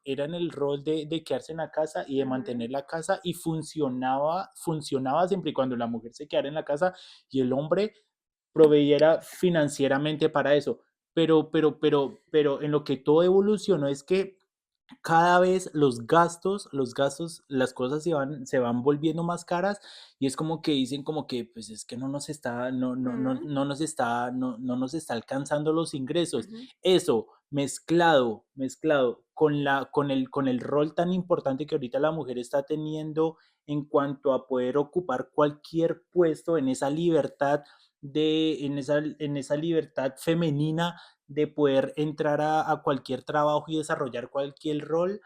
era en el rol de quedarse en la casa y de mantener la casa, y funcionaba siempre y cuando la mujer se quedara en la casa y el hombre proveyera financieramente para eso. Pero en lo que todo evolucionó es que cada vez los gastos, las cosas se van volviendo más caras, y es como que dicen como que pues es que no nos está, no nos está alcanzando los ingresos. Eso mezclado con el rol tan importante que ahorita la mujer está teniendo en cuanto a poder ocupar cualquier puesto, en esa libertad en esa libertad femenina de poder entrar a cualquier trabajo y desarrollar cualquier rol,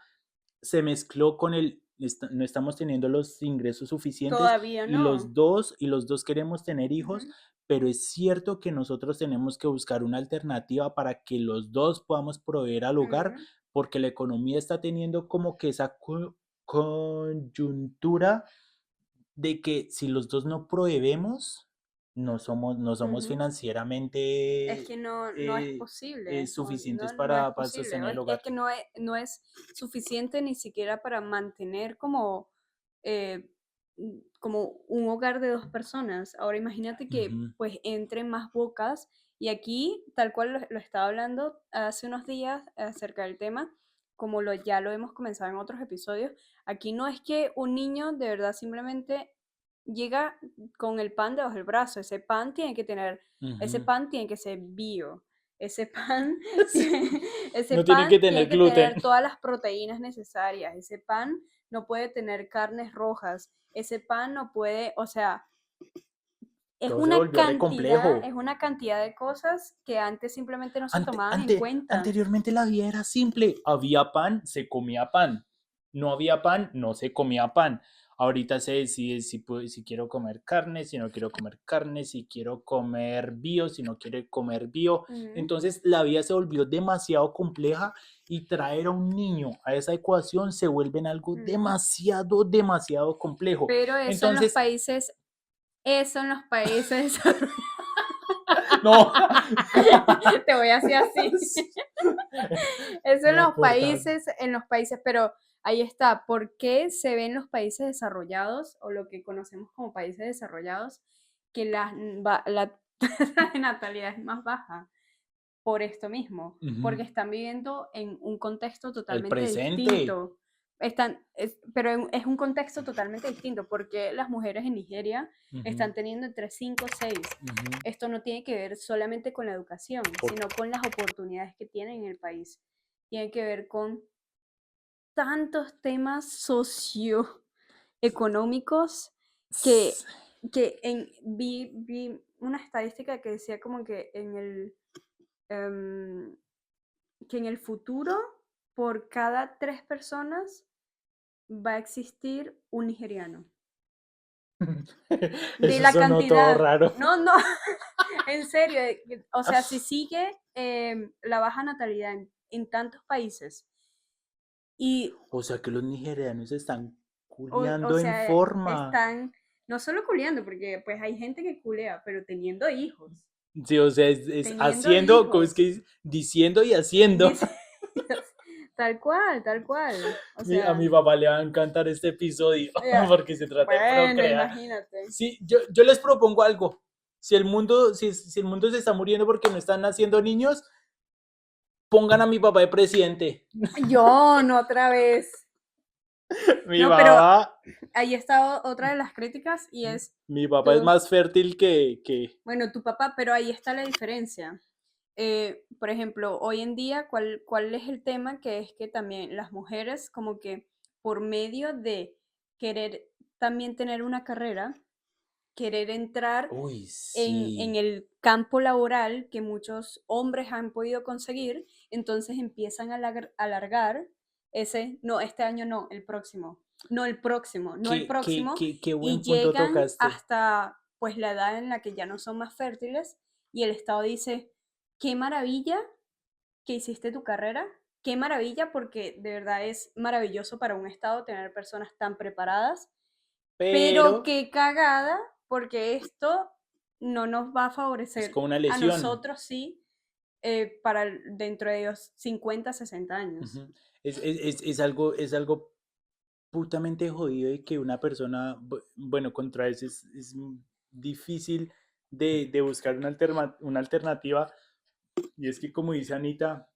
se mezcló con no estamos teniendo los ingresos suficientes. Todavía y no. los dos queremos tener hijos, pero es cierto que nosotros tenemos que buscar una alternativa para que los dos podamos proveer al hogar, porque la economía está teniendo como que esa coyuntura de que si los dos no proveemos, no somos financieramente Es que no es posible. suficientes No es para posible. sostener el hogar. Es que no es suficiente ni siquiera para mantener eh, como un hogar de dos personas. Ahora imagínate que pues entren más bocas, y aquí, tal cual lo estaba hablando hace unos días acerca del tema, como ya lo hemos comenzado en otros episodios, aquí no es que un niño de verdad simplemente llega con el pan debajo del brazo. Ese pan tiene que ser bio. Ese pan, No tiene que tener tiene que gluten. tener todas las proteínas necesarias. Ese pan no puede tener carnes rojas. Ese pan no puede, o sea, es una cantidad de cosas que antes simplemente no se tomaban en cuenta. Anteriormente la vida era simple. Había pan, se comía pan. No había pan, no se comía pan. Ahorita se decide si quiero comer carne, si no quiero comer carne, si quiero comer bio, si no quiero comer bio. Entonces la vida se volvió demasiado compleja y traer a un niño a esa ecuación se vuelve en algo demasiado, demasiado complejo. Pero eso en los países No. Te voy a hacer así. Eso en los países, pero ahí está. ¿Por qué se ve en los países desarrollados, o lo que conocemos como países desarrollados, que la tasa de natalidad es más baja? Por esto mismo, porque están viviendo en un contexto totalmente distinto. Pero es un contexto totalmente distinto, porque las mujeres en Nigeria están teniendo entre 5 o 6. Esto no tiene que ver solamente con la educación, sino con las oportunidades que tienen en el país. Tiene que ver con tantos temas socioeconómicos que vi una estadística que decía como que en el futuro, por cada 3 personas va a existir un nigeriano. De Eso la sonó cantidad. todo raro. No, en serio. O sea, si sigue la baja natalidad en tantos países. O sea que los nigerianos están O culeando en sea, forma. están no solo culeando, porque pues hay gente que culea, pero teniendo hijos. Sí, o sea, es haciendo, como es que diciendo y haciendo. Tal cual. O sea, A mi papá le va a encantar este episodio porque se trata de procrear. Imagínate. Sí, yo les propongo algo. Si el mundo se está muriendo porque no están naciendo niños, pongan a mi papá de presidente. Yo, no otra vez. Mi papá. Pero ahí está otra de las críticas, y es... Mi papá es más fértil que... Bueno, tu papá, pero ahí está la diferencia. Por ejemplo, hoy en día, ¿cuál es el tema? Que es que también las mujeres, como que por medio de querer también tener una carrera, querer entrar en el campo laboral que muchos hombres han podido conseguir, entonces empiezan a alargar no, este año no, el próximo, no el próximo, no el próximo, qué buen y punto llegan tocaste. hasta pues la edad en la que ya no son más fértiles, y el Estado dice, qué maravilla que hiciste tu carrera, qué maravilla, porque de verdad es maravilloso para un Estado tener personas tan preparadas, pero qué cagada, porque esto no nos va a favorecer es como una lesión. A nosotros sí, para dentro de los 50, 60 años. Es algo putamente jodido, y que una persona, bueno, contra eso es difícil de buscar una alternativa. Y es que, como dice Anita,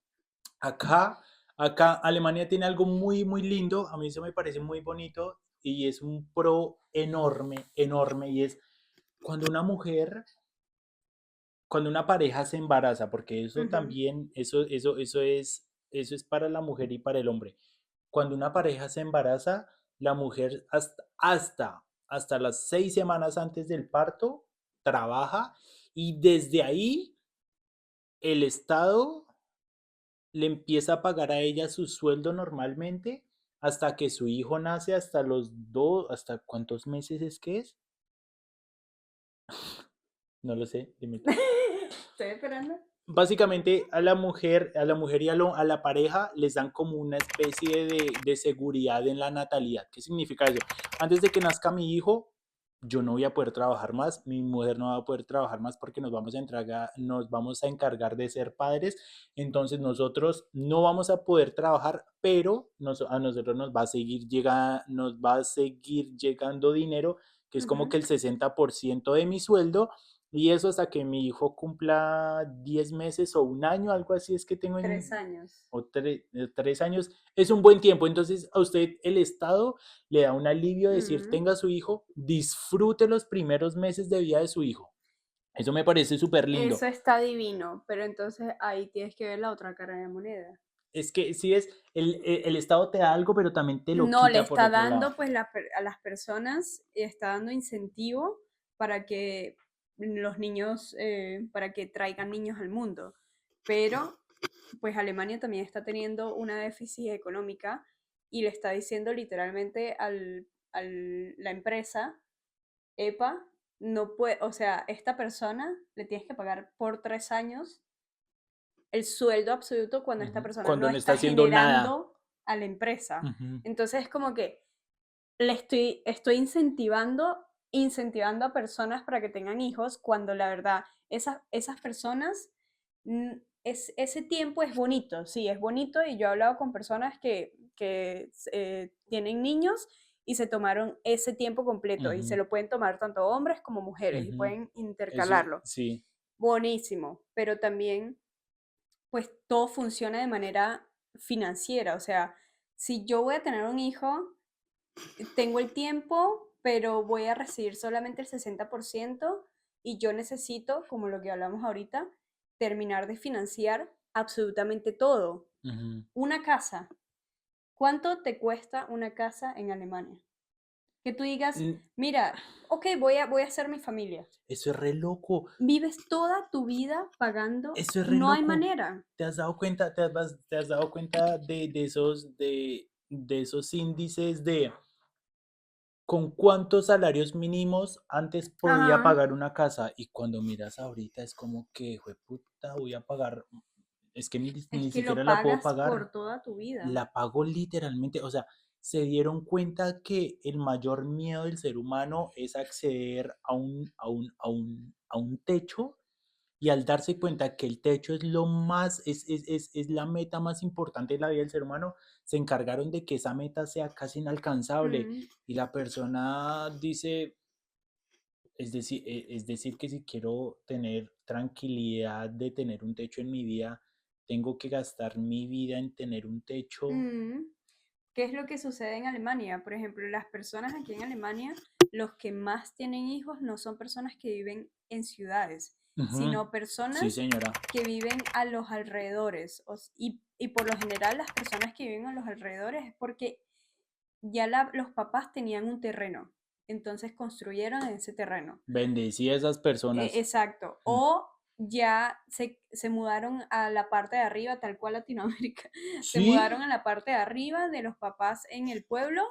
acá Alemania tiene algo muy, muy lindo. A mí eso me parece muy bonito y es un pro enorme, enorme. Y es cuando una pareja se embaraza, porque eso también, eso es para la mujer y para el hombre. Cuando una pareja se embaraza, la mujer hasta las 6 semanas antes del parto trabaja, y desde ahí el Estado le empieza a pagar a ella su sueldo normalmente hasta que su hijo nace, ¿hasta cuántos meses es que es? No lo sé, dime. Estoy esperando. Básicamente a la mujer y a la pareja les dan como una especie de seguridad en la natalidad. ¿Qué significa eso? Antes de que nazca mi hijo, yo no voy a poder trabajar más, mi mujer no va a poder trabajar más, porque nos vamos a encargar de ser padres. Entonces nosotros no vamos a poder trabajar, pero a nosotros nos va a seguir llegando dinero, que es como que el 60% de mi sueldo. Y eso hasta que mi hijo cumpla 10 meses o un año, algo así es que tengo. 3 años. O 3 años. Es un buen tiempo. Entonces a usted el Estado le da un alivio de decir, tenga su hijo, disfrute los primeros meses de vida de su hijo. Eso me parece súper lindo. Eso está divino, pero entonces ahí tienes que ver la otra cara de la moneda. Es que sí, el Estado te da algo, pero también te lo No, quita le por está otro dando lado. pues a las personas, está dando incentivo para que los niños, para que traigan niños al mundo. Pero pues Alemania también está teniendo una déficit económica, y le está diciendo literalmente al la empresa, epa, no puede, o sea, esta persona le tienes que pagar por 3 años el sueldo absoluto cuando esta persona Cuando no no está está haciendo nada. generando a la empresa. Entonces es como que estoy incentivando a personas para que tengan hijos cuando la verdad esas personas, ese tiempo es bonito, sí, es bonito, y yo he hablado con personas que tienen niños y se tomaron ese tiempo completo y se lo pueden tomar tanto hombres como mujeres y pueden intercalarlo. Sí. Buenísimo, pero también pues todo funciona de manera financiera, o sea, si yo voy a tener un hijo, tengo el tiempo, pero voy a recibir solamente el 60% y yo necesito, como lo que hablamos ahorita, terminar de financiar absolutamente todo. Una casa. ¿Cuánto te cuesta una casa en Alemania? Que tú digas, mira, ok, voy a hacer mi familia. Eso es re loco. Vives toda tu vida pagando. Eso es re no loco. Hay manera. ¿Te has dado cuenta, te has dado cuenta de esos índices de con cuántos salarios mínimos antes podía pagar una casa? Y cuando miras ahorita es como que, puta, voy a pagar, es que ni siquiera la puedo pagar. Por toda tu vida. La pago literalmente, o sea, se dieron cuenta que el mayor miedo del ser humano es acceder a un techo, y al darse cuenta que el techo es lo más, es la meta más importante de la vida del ser humano, se encargaron de que esa meta sea casi inalcanzable. Y la persona dice, es decir, que si quiero tener tranquilidad de tener un techo en mi vida, tengo que gastar mi vida en tener un techo. ¿Qué es lo que sucede en Alemania? Por ejemplo, las personas aquí en Alemania, los que más tienen hijos no son personas que viven en ciudades, sino personas que viven a los alrededores. Y por lo general las personas que viven a los alrededores es porque ya los papás tenían un terreno, entonces construyeron en ese terreno. Bendecí a esas personas. Exacto. O ya se mudaron a la parte de arriba, tal cual Latinoamérica. Se mudaron a la parte de arriba de los papás en el pueblo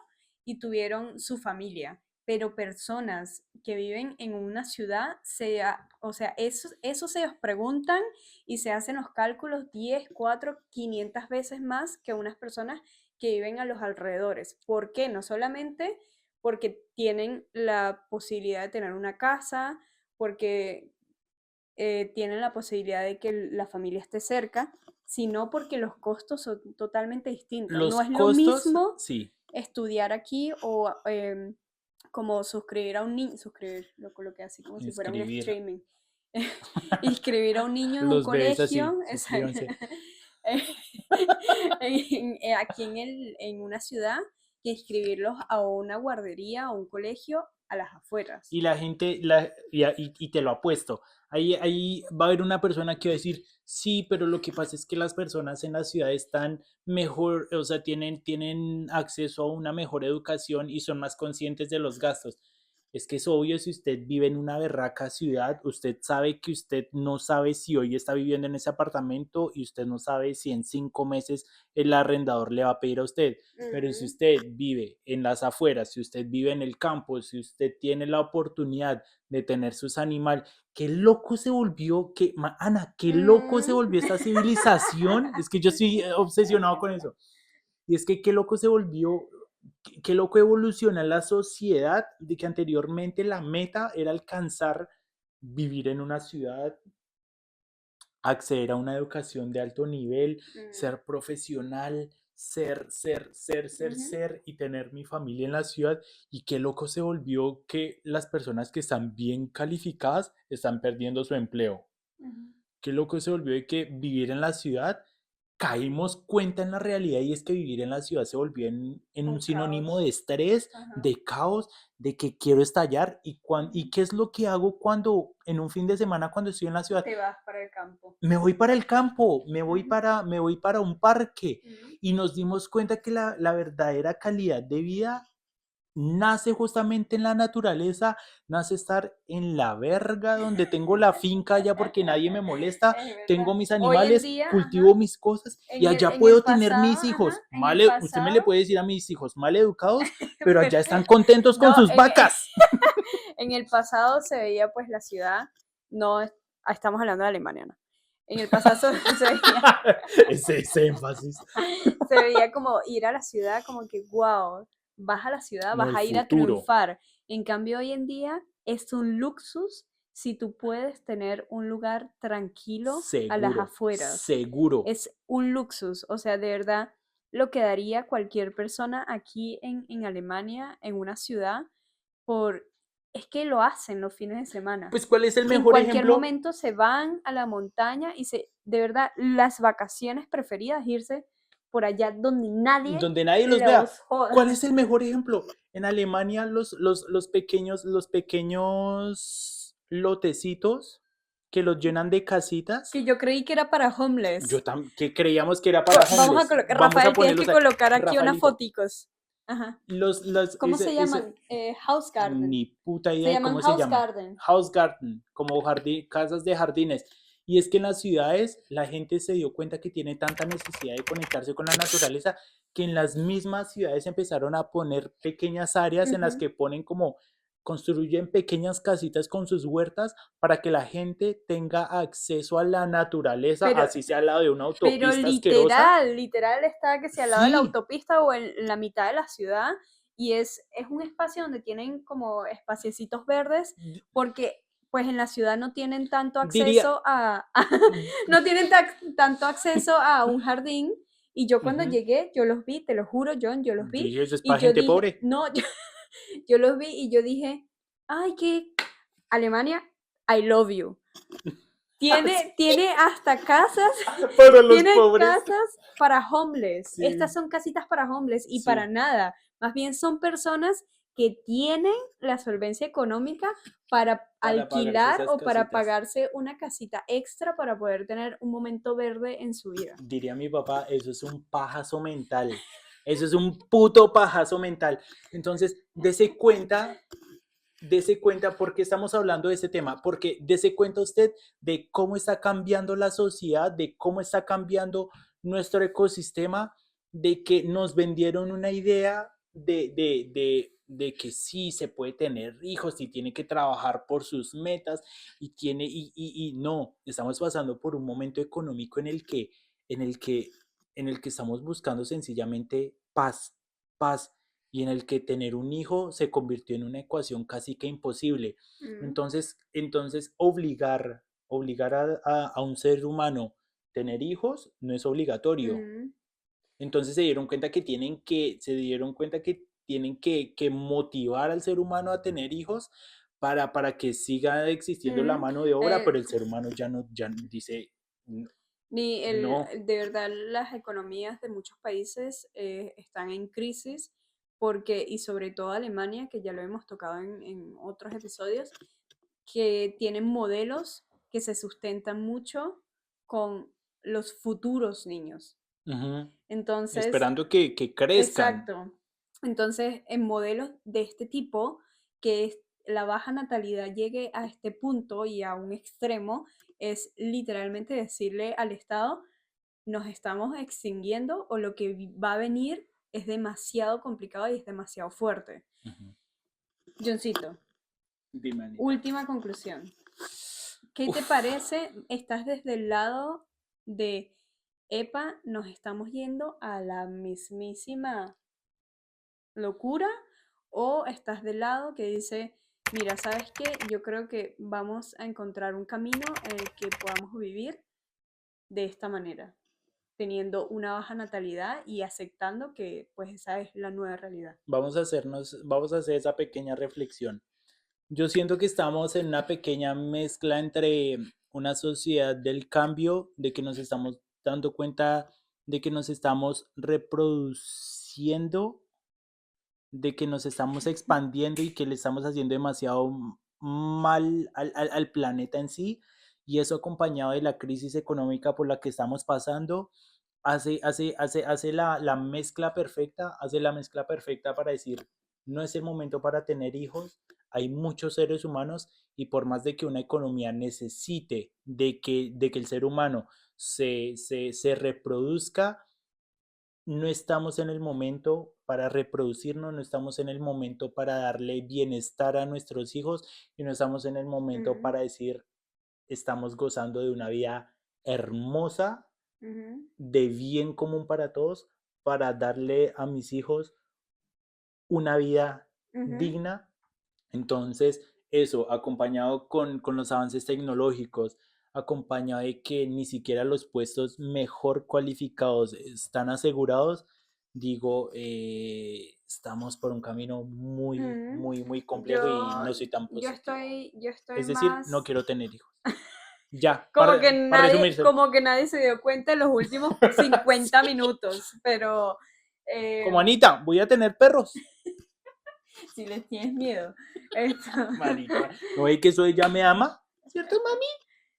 y tuvieron su familia. Pero personas que viven en una ciudad, o sea, eso se los preguntan y se hacen los cálculos 10, 4, 500 veces más que unas personas que viven a los alrededores. ¿Por qué? No solamente porque tienen la posibilidad de tener una casa, porque tienen la posibilidad de que la familia esté cerca, sino porque los costos son totalmente distintos. No es lo mismo estudiar aquí o como suscribir a un niño, lo coloqué así como si fuera un streaming. Inscribir a un niño en un colegio, aquí en una ciudad, que inscribirlos a una guardería o un colegio a las afueras. Y la gente, y te lo apuesto, ahí va a haber una persona que va a decir, sí, pero lo que pasa es que las personas en la ciudad están mejor, o sea, tienen acceso a una mejor educación y son más conscientes de los gastos. Es que es obvio, si usted vive en una berraca ciudad, usted sabe que usted no sabe si hoy está viviendo en ese apartamento y usted no sabe si en 5 meses el arrendador le va a pedir a usted. Pero si usted vive en las afueras, si usted vive en el campo, si usted tiene la oportunidad de tener sus animales, qué loco se volvió, Ana, qué loco se volvió esta civilización. Es que yo estoy obsesionado con eso. Y es que qué loco se volvió, qué loco evoluciona la sociedad, de que anteriormente la meta era alcanzar, vivir en una ciudad, acceder a una educación de alto nivel, ser profesional, ser y tener mi familia en la ciudad. Y qué loco se volvió que las personas que están bien calificadas están perdiendo su empleo. Qué loco se volvió de que vivir en la ciudad, caímos cuenta en la realidad, y es que vivir en la ciudad se volvió en un sinónimo de estrés, de caos, de que quiero estallar. ¿Y qué es lo que hago cuando en un fin de semana, cuando estoy en la ciudad? Te vas para el campo. Me voy para el campo, me voy para un parque. Y nos dimos cuenta que la verdadera calidad de vida nace justamente en la naturaleza, nace estar en la verga, donde tengo la finca allá porque nadie me molesta, tengo mis animales, día, cultivo mis cosas y allá puedo tener mis hijos. Usted me le puede decir a mis hijos mal educados, pero allá están contentos con sus vacas. En el pasado se veía pues la ciudad, no, estamos hablando de Alemania, ¿no? En el pasado se veía ese énfasis. Se veía como ir a la ciudad, como que wow, vas a la ciudad, vas a ir a triunfar. En cambio, hoy en día es un luxus si tú puedes tener un lugar tranquilo a las afueras. Seguro. Es un luxus, o sea, de verdad, lo que daría cualquier persona aquí en Alemania, en una ciudad, es que lo hacen los fines de semana. Pues, ¿cuál es el mejor ejemplo? En cualquier momento se van a la montaña y de verdad, las vacaciones preferidas, irse por allá donde nadie los vea. ¿Cuál es el mejor ejemplo? En Alemania los pequeños lotecitos que los llenan de casitas. Que yo creí que era para homeless. Que creíamos que era para homeless. Rafael, tienes que colocar aquí unas foticos. Ajá. ¿Cómo se llaman? House Garden. Ni puta idea de cómo se llaman. House Garden, como casas de jardines. Y es que en las ciudades la gente se dio cuenta que tiene tanta necesidad de conectarse con la naturaleza que en las mismas ciudades empezaron a poner pequeñas áreas en las que construyen pequeñas casitas con sus huertas para que la gente tenga acceso a la naturaleza, así sea al lado de una autopista asquerosa. Literal está que sea al lado de la autopista o en la mitad de la ciudad, y es un espacio donde tienen como espaciecitos verdes, porque pues en la ciudad no tienen tanto acceso no tienen tanto acceso a un jardín. Y yo cuando llegué, yo los vi, te lo juro, John, yo los vi. Eso es para gente pobre. No, yo los vi y yo dije, ay, que Alemania, I love you. Tiene hasta casas para los pobres. Casas para homeless. Sí. Estas son casitas para homeless y para nada. Más bien son personas que tienen la solvencia económica para alquilar o para pagarse una casita extra para poder tener un momento verde en su vida. Diría mi papá, eso es un pajazo mental. Eso es un puto pajazo mental. Entonces, dese cuenta por qué estamos hablando de ese tema, porque dese cuenta usted de cómo está cambiando la sociedad, de cómo está cambiando nuestro ecosistema, de que nos vendieron una idea de que sí se puede tener hijos y tiene que trabajar por sus metas y no, estamos pasando por un momento económico en el que estamos buscando sencillamente paz y en el que tener un hijo se convirtió en una ecuación casi que imposible. Entonces obligar a un ser humano tener hijos no es obligatorio. Entonces se dieron cuenta que tienen que motivar al ser humano a tener hijos para que siga existiendo la mano de obra, pero el ser humano ya dice... De verdad, las economías de muchos países están en crisis y sobre todo Alemania, que ya lo hemos tocado en otros episodios, que tienen modelos que se sustentan mucho con los futuros niños. Entonces, esperando que crezcan. Exacto. Entonces, en modelos de este tipo, que la baja natalidad llegue a este punto y a un extremo, es literalmente decirle al Estado, nos estamos extinguiendo o lo que va a venir es demasiado complicado y es demasiado fuerte. Johncito, última conclusión. ¿Qué te parece? ¿Estás desde el lado de, epa, nos estamos yendo a la mismísima locura? ¿O estás del lado que dice, mira, ¿sabes qué? Yo creo que vamos a encontrar un camino en el que podamos vivir de esta manera, teniendo una baja natalidad y aceptando que pues esa es la nueva realidad? Vamos a hacer esa pequeña reflexión. Yo siento que estamos en una pequeña mezcla entre una sociedad del cambio, de que nos estamos dando cuenta de que nos estamos reproduciendo, de que nos estamos expandiendo y que le estamos haciendo demasiado mal al planeta en sí, y eso acompañado de la crisis económica por la que estamos pasando, hace la mezcla perfecta para decir, no es el momento para tener hijos. Hay muchos seres humanos y por más de que una economía necesite de que el ser humano se reproduzca, no estamos en el momento para reproducirnos, no estamos en el momento para darle bienestar a nuestros hijos y no estamos en el momento para decir, estamos gozando de una vida hermosa, de bien común para todos, para darle a mis hijos una vida digna. Entonces, eso, acompañado con los avances tecnológicos, acompañado de que ni siquiera los puestos mejor cualificados están asegurados, digo, estamos por un camino muy, muy, muy complejo y no soy tan positivo. Yo estoy es decir, más... no quiero tener hijos. Ya, como que nadie se dio cuenta en los últimos 50 minutos, pero... como Anita, voy a tener perros. Si les tienes miedo. Marica, ¿no ve que eso ella me ama? ¿Cierto, mami?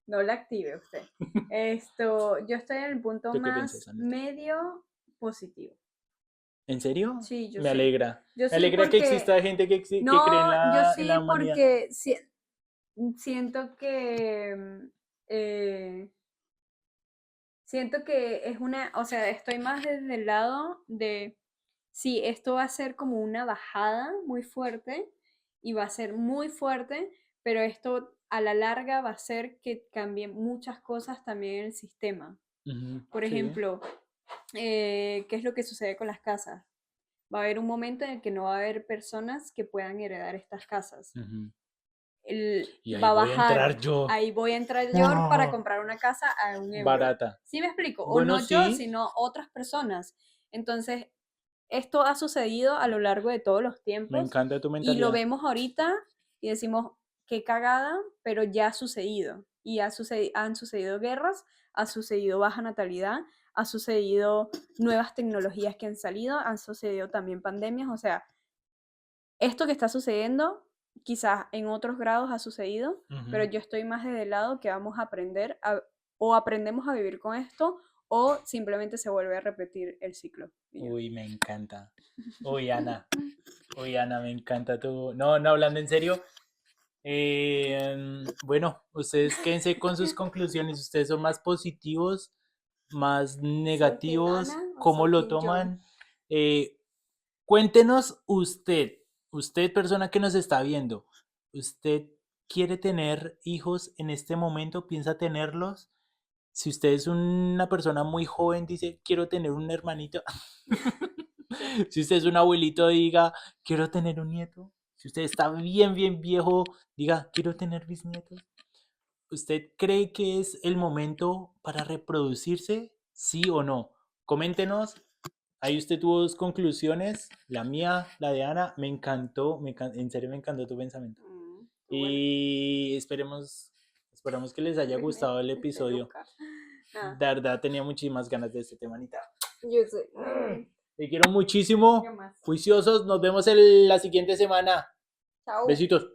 No la active usted. Yo estoy en el punto más medio positivo. ¿En serio? Sí, yo me sí. alegra. Yo me alegra que exista gente que cree en la, yo sí, en la humanidad. Porque siento que es una, o sea, estoy más desde el lado de, sí, esto va a ser como una bajada muy fuerte y va a ser muy fuerte, pero esto a la larga va a hacer que cambien muchas cosas también en el sistema. Por ejemplo, ¿qué es lo que sucede con las casas? Va a haber un momento en el que no va a haber personas que puedan heredar estas casas. Y ahí va a voy bajar. A entrar yo. Ahí voy a entrar yo para comprar una casa a €1. Barata. ¿Sí me explico? Bueno, o no yo, sino otras personas. Entonces, esto ha sucedido a lo largo de todos los tiempos. Me encanta tu mentalidad. Y lo vemos ahorita y decimos, qué cagada, pero ya ha sucedido. Y han sucedido guerras, ha sucedido baja natalidad, ha sucedido nuevas tecnologías que han salido, han sucedido también pandemias. O sea, esto que está sucediendo quizás en otros grados ha sucedido, pero yo estoy más desde el lado que vamos a aprender o aprendemos a vivir con esto o simplemente se vuelve a repetir el ciclo. Uy, me encanta. Uy, Ana, me encanta tu... No, hablando en serio. Bueno, ustedes quédense con sus conclusiones. Ustedes son más positivos, más negativos. ¿Cómo lo toman? Cuéntenos usted persona que nos está viendo, ¿usted quiere tener hijos en este momento? ¿Piensa tenerlos? Si usted es una persona muy joven, dice, quiero tener un hermanito. Si usted es un abuelito, diga, quiero tener un nieto. Si usted está bien, bien viejo, diga, quiero tener bisnietos. ¿Usted cree que es el momento para reproducirse? ¿Sí o no? Coméntenos. Ahí usted tuvo dos conclusiones, la mía, la de Ana. Me encantó, en serio me encantó tu pensamiento. Y esperamos que les haya gustado el episodio. De verdad, tenía muchísimas ganas de este tema, Anita. Yo sé. Te quiero muchísimo. Juiciosos, nos vemos en la siguiente semana. Chao. Besitos.